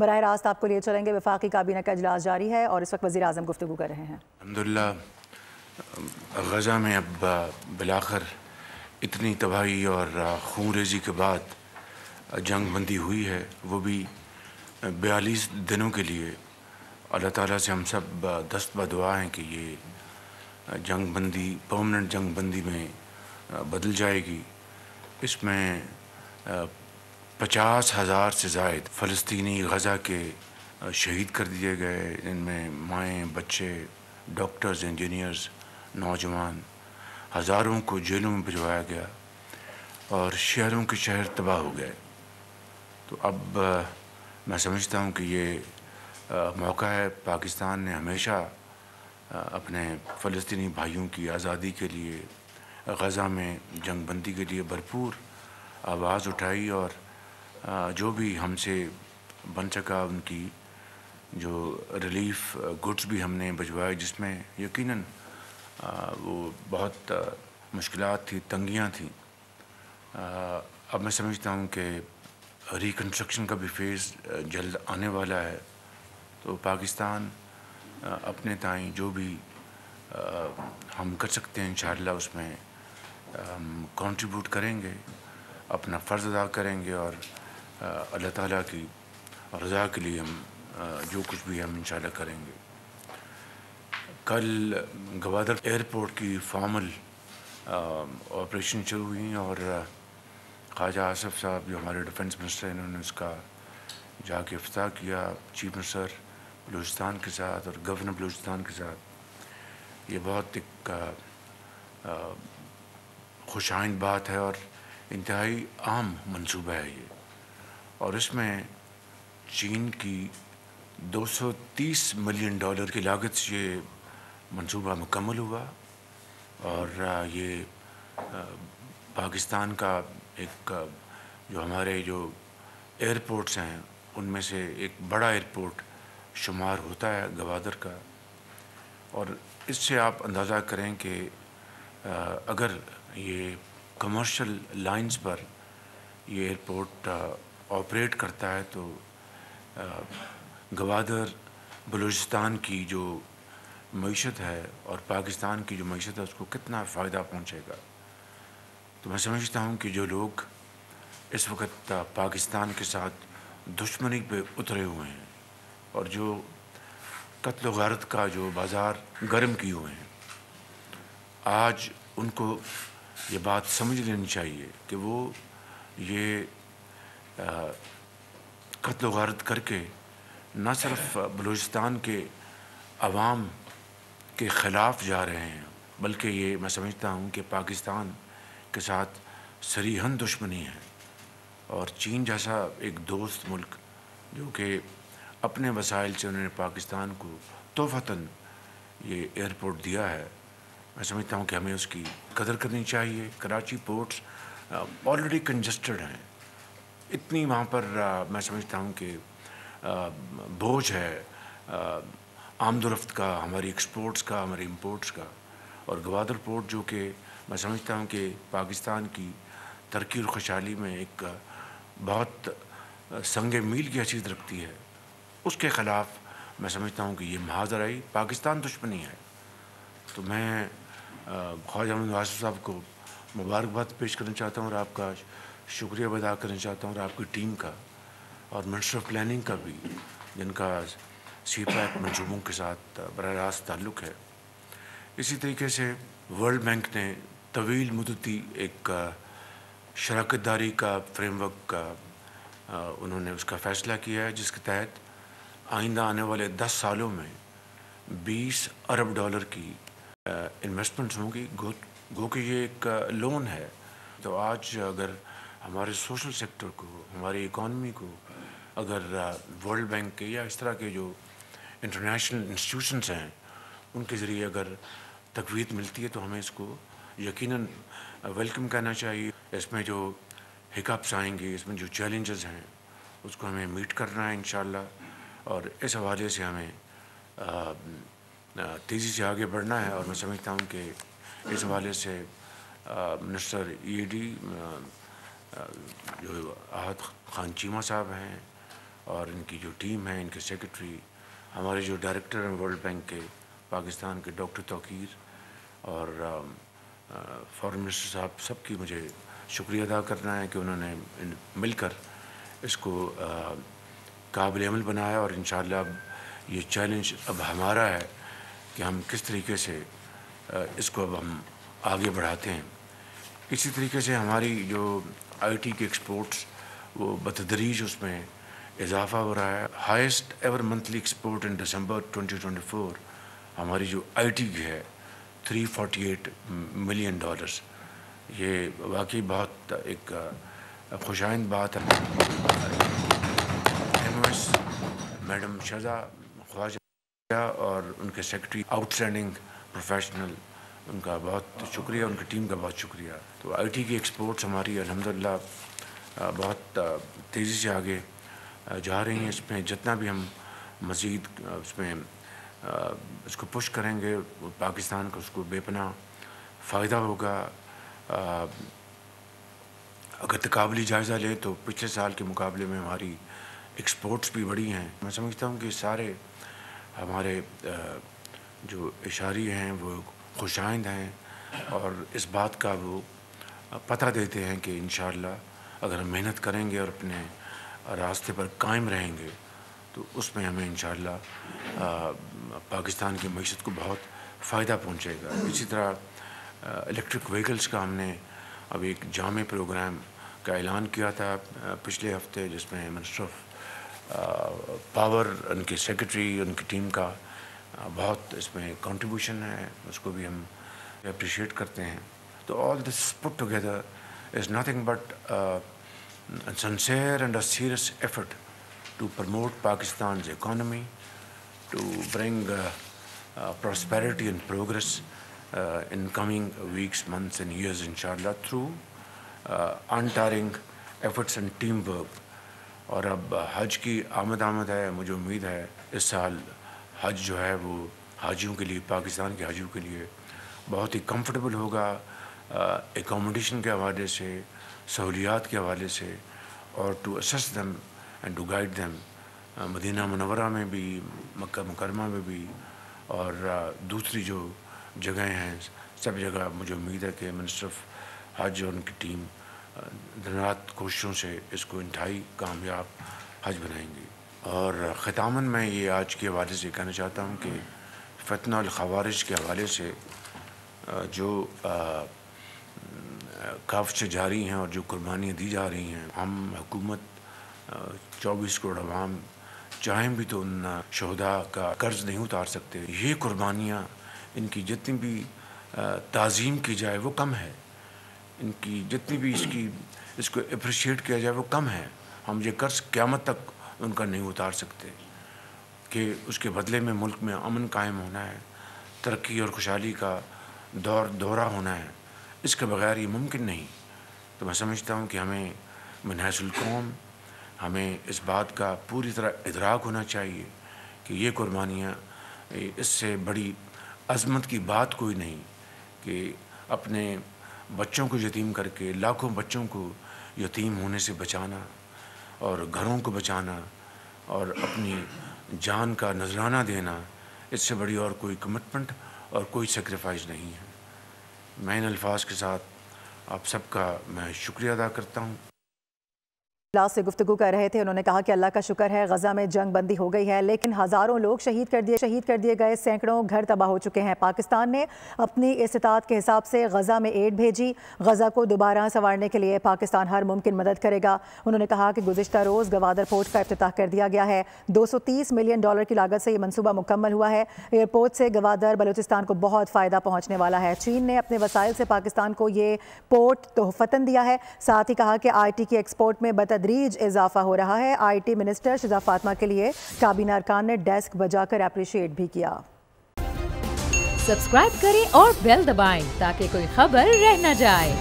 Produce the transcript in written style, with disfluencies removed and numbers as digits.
براہ راست آپ کو لیے چلیں گے، وفاقی کابینہ کا اجلاس جاری ہے اور اس وقت وزیر اعظم گفتگو کر رہے ہیں۔ الحمدللہ غزہ میں اب بالآخر اتنی تباہی اور خون ریزی کے بعد جنگ بندی ہوئی ہے، وہ بھی 42 دنوں کے لیے۔ اللہ تعالیٰ سے ہم سب دست بدعا ہیں کہ یہ جنگ بندی پرماننٹ جنگ بندی میں بدل جائے گی۔ اس میں 50,000 سے زائد فلسطینی غزہ کے شہید کر دیے گئے، ان میں مائیں، بچے، ڈاکٹرز، انجینئرز، نوجوان۔ ہزاروں کو جیلوں میں بھجوایا گیا اور شہروں کے شہر تباہ ہو گئے۔ تو اب میں سمجھتا ہوں کہ یہ موقع ہے۔ پاکستان نے ہمیشہ اپنے فلسطینی بھائیوں کی آزادی کے لیے، غزہ میں جنگ بندی کے لیے بھرپور آواز اٹھائی، اور جو بھی ہم سے بن سکا ان کی جو ریلیف گڈز بھی ہم نے بھجوائے، جس میں یقیناً وہ بہت مشکلات تھی، تنگیاں تھیں۔ اب میں سمجھتا ہوں کہ ریکنسٹرکشن کا بھی فیز جلد آنے والا ہے، تو پاکستان اپنے تائیں جو بھی ہم کر سکتے ہیں انشاءاللہ اس میں ہم کنٹریبیوٹ کریں گے، اپنا فرض ادا کریں گے، اور اللہ تعالیٰ کی رضا کے لیے ہم جو کچھ بھی ہم انشاءاللہ کریں گے۔ کل گوادر ایئرپورٹ کی فارمل آپریشن شروع ہوئی، اور خواجہ آصف صاحب جو ہمارے ڈیفنس منسٹر ہیں، انہوں نے اس کا جا کے افتتاح کیا چیف منسٹر بلوچستان کے ساتھ اور گورنر بلوچستان کے ساتھ۔ یہ بہت ایک خوش آئند بات ہے اور انتہائی عام منصوبہ ہے یہ، اور اس میں چین کی $230 ملین کی لاگت سے یہ منصوبہ مکمل ہوا، اور یہ پاکستان کا ایک جو ہمارے جو ایئرپورٹس ہیں ان میں سے ایک بڑا ایئرپورٹ شمار ہوتا ہے گوادر کا۔ اور اس سے آپ اندازہ کریں کہ اگر یہ کمرشل لائنز پر یہ ایئرپورٹ آپریٹ کرتا ہے تو گوادر بلوچستان کی جو معیشت ہے اور پاکستان کی جو معیشت ہے اس کو کتنا فائدہ پہنچے گا۔ تو میں سمجھتا ہوں کہ جو لوگ اس وقت پاکستان کے ساتھ دشمنی پہ اترے ہوئے ہیں اور جو قتل و غارت کا جو بازار گرم کیے ہوئے ہیں، آج ان کو یہ بات سمجھ لینی چاہیے کہ وہ یہ قتل و غارت کر کے نہ صرف بلوچستان کے عوام کے خلاف جا رہے ہیں، بلکہ یہ میں سمجھتا ہوں کہ پاکستان کے ساتھ صریحاً دشمنی ہے۔ اور چین جیسا ایک دوست ملک جو کہ اپنے وسائل سے انہوں نے پاکستان کو تحفتاً یہ ایئرپورٹ دیا ہے، میں سمجھتا ہوں کہ ہمیں اس کی قدر کرنی چاہیے۔ کراچی پورٹس آلریڈی کنجسٹڈ ہیں، اتنی وہاں پر میں سمجھتا ہوں کہ بوجھ ہے آمد و رفت کا، ہماری ایکسپورٹس کا، ہماری امپورٹس کا، اور گوادر پورٹ جو کہ میں سمجھتا ہوں کہ پاکستان کی ترقی اور خوشحالی میں ایک بہت سنگ میل کی حیثیت رکھتی ہے، اس کے خلاف میں سمجھتا ہوں کہ یہ محاذ آرائی پاکستان دشمنی ہے۔ تو میں خواجہ محمد آصف صاحب کو مبارکباد پیش کرنا چاہتا ہوں اور آپ کا شکریہ ادا کرنا چاہتا ہوں، اور آپ کی ٹیم کا اور منسٹر آف پلاننگ کا بھی، جن کا سی پیک منصوبوں کے ساتھ براہ راست تعلق ہے۔ اسی طریقے سے ورلڈ بینک نے طویل مدتی ایک شراکت داری کا فریم ورک کا انہوں نے اس کا فیصلہ کیا ہے، جس کے تحت آئندہ آنے والے 10 سالوں میں $20 ارب کی انویسٹمنٹس ہوں گی، گو کہ یہ ایک لون ہے۔ تو آج اگر ہمارے سوشل سیکٹر کو، ہماری اکانومی کو اگر ورلڈ بینک کے یا اس طرح کے جو انٹرنیشنل انسٹیٹیوشنس ہیں ان کے ذریعے اگر تقویت ملتی ہے تو ہمیں اس کو یقیناً ویلکم کہنا چاہیے۔ اس میں جو ہکپس آئیں گے، اس میں جو چیلنجز ہیں اس کو ہمیں میٹ کرنا ہے انشاءاللہ، اور اس حوالے سے ہمیں تیزی سے آگے بڑھنا ہے۔ اور میں سمجھتا ہوں کہ اس حوالے سے منسٹر ای ڈی جو احد خان چیمہ صاحب ہیں، اور ان کی جو ٹیم ہے، ان کے سیکرٹری، ہمارے جو ڈائریکٹر ہیں ورلڈ بینک کے پاکستان کے ڈاکٹر توقیر اور فارن منسٹر صاحب، سب کی مجھے شکریہ ادا کرنا ہے کہ انہوں نے مل کر اس کو قابل عمل بنایا، اور انشاءاللہ اب یہ چیلنج اب ہمارا ہے کہ ہم کس طریقے سے اس کو اب ہم آگے بڑھاتے ہیں۔ اسی طریقے سے ہماری جو آئی ٹی کے ایکسپورٹس وہ بتدریج اس میں اضافہ ہو رہا ہے۔ ہائیسٹ ایور منتھلی ایکسپورٹ ان دسمبر 2024 ہماری جو آئی ٹی کی ہے $348 ملین۔ یہ واقعی بہت ایک خوش آئند بات ہے۔ ایم او ایس میڈم شہزہ خواجہ اور ان کے سیکرٹری آؤٹ اسٹینڈنگ پروفیشنل، ان کا بہت شکریہ، ان کی ٹیم کا بہت شکریہ۔ تو آئی ٹی کی ایکسپورٹس ہماری الحمدللہ بہت تیزی سے آگے جا رہی ہیں۔ اس میں جتنا بھی ہم مزید اس میں اس کو پش کریں گے، پاکستان کو اس کو بے پناہ فائدہ ہوگا۔ اگر تقابلی جائزہ لیں تو پچھلے سال کے مقابلے میں ہماری ایکسپورٹس بھی بڑی ہیں۔ میں سمجھتا ہوں کہ سارے ہمارے جو اشاری ہیں وہ خوش آئند ہیں اور اس بات کا وہ پتہ دیتے ہیں کہ انشاءاللہ اگر ہم محنت کریں گے اور اپنے راستے پر قائم رہیں گے تو اس میں ہمیں انشاءاللہ پاکستان کی معیشت کو بہت فائدہ پہنچے گا۔ اسی طرح الیکٹرک وہیکلس کا ہم نے اب ایک جامع پروگرام کا اعلان کیا تھا پچھلے ہفتے، جس میں منسٹر آف پاور، ان کے سیکرٹری، ان کی ٹیم کا بہت اس میں کنٹریبیوشن ہے، اس کو بھی ہم اپریشیٹ کرتے ہیں۔ تو all this put together is nothing but sincere and a serious effort to promote Pakistan's economy, to bring prosperity and progress in coming weeks, months and years inshallah through untiring efforts and teamwork۔ اور اب حج کی آمد ہے، مجھے امید ہے اس سال حج جو ہے وہ حاجیوں کے لیے، پاکستان کے حاجیوں کے لیے بہت ہی کمفرٹیبل ہوگا، اکوموڈیشن کے حوالے سے، سہولیات کے حوالے سے، اور to assist them and to guide them. Madina Munawwara میں بھی، مکہ مکرمہ میں بھی، اور دوسری جو جگہیں ہیں، سب جگہ مجھے امید ہے کہ منسٹر آف حج اور ان کی ٹیم دن رات کوششوں سے اس کو انتہائی کامیاب حج بنائیں گی۔ اور ختاماً میں یہ آج کے حوالے سے کہنا چاہتا ہوں کہ فتنہ الخوارج کے حوالے سے جو کاوشیں جاری ہیں اور جو قربانیاں دی جا رہی ہیں، ہم حکومت 24 کروڑ عوام چاہیں بھی تو ان شہداء کا قرض نہیں اتار سکتے۔ یہ قربانیاں، ان کی جتنی بھی تعظیم کی جائے وہ کم ہے، ان کی جتنی بھی اس کو اپریشیٹ کیا جائے وہ کم ہے۔ ہم یہ قرض قیامت تک ان کا نہیں اتار سکتے کہ اس کے بدلے میں ملک میں امن قائم ہونا ہے، ترقی اور خوشحالی کا دورہ ہونا ہے، اس کے بغیر یہ ممکن نہیں۔ تو میں سمجھتا ہوں کہ ہمیں من حیث القوم ہمیں اس بات کا پوری طرح ادراک ہونا چاہیے کہ یہ قربانیاں، اس سے بڑی عظمت کی بات کوئی نہیں کہ اپنے بچوں کو یتیم کر کے، لاکھوں بچوں کو یتیم ہونے سے بچانا اور گھروں کو بچانا اور اپنی جان کا نذرانہ دینا، اس سے بڑی اور کوئی کمٹمنٹ اور کوئی سیکریفائز نہیں ہے۔ میں ان الفاظ کے ساتھ آپ سب کا میں شکریہ ادا کرتا ہوں۔ اجلاس سے گفتگو کر رہے تھے، انہوں نے کہا کہ اللہ کا شکر ہے غزہ میں جنگ بندی ہو گئی ہے، لیکن ہزاروں لوگ شہید کر دیے گئے، سینکڑوں گھر تباہ ہو چکے ہیں۔ پاکستان نے اپنی استطاعت کے حساب سے غزہ میں ایڈ بھیجی، غزہ کو دوبارہ سنوارنے کے لیے پاکستان ہر ممکن مدد کرے گا۔ انہوں نے کہا کہ گزشتہ روز گوادر پورٹ کا افتتاح کر دیا گیا ہے، $230 ملین کی لاگت سے یہ منصوبہ مکمل ہوا ہے۔ ایئرپورٹ سے گوادر بلوچستان کو بہت فائدہ پہنچنے والا ہے۔ چین نے اپنے وسائل سے پاکستان کو یہ پورٹ تحفتاً دیا ہے۔ ساتھ ہی کہا کہ آئی ٹی کی ایکسپورٹ میں بتدریج اضافہ ہو رہا ہے۔ I T minister Shahzad Fatima کے لیے کابینہ ارکان نے ڈیسک بجا کر اپریشیٹ بھی کیا۔ سبسکرائب کریں اور بیل دبائیں تاکہ کوئی خبر رہ نہ جائے۔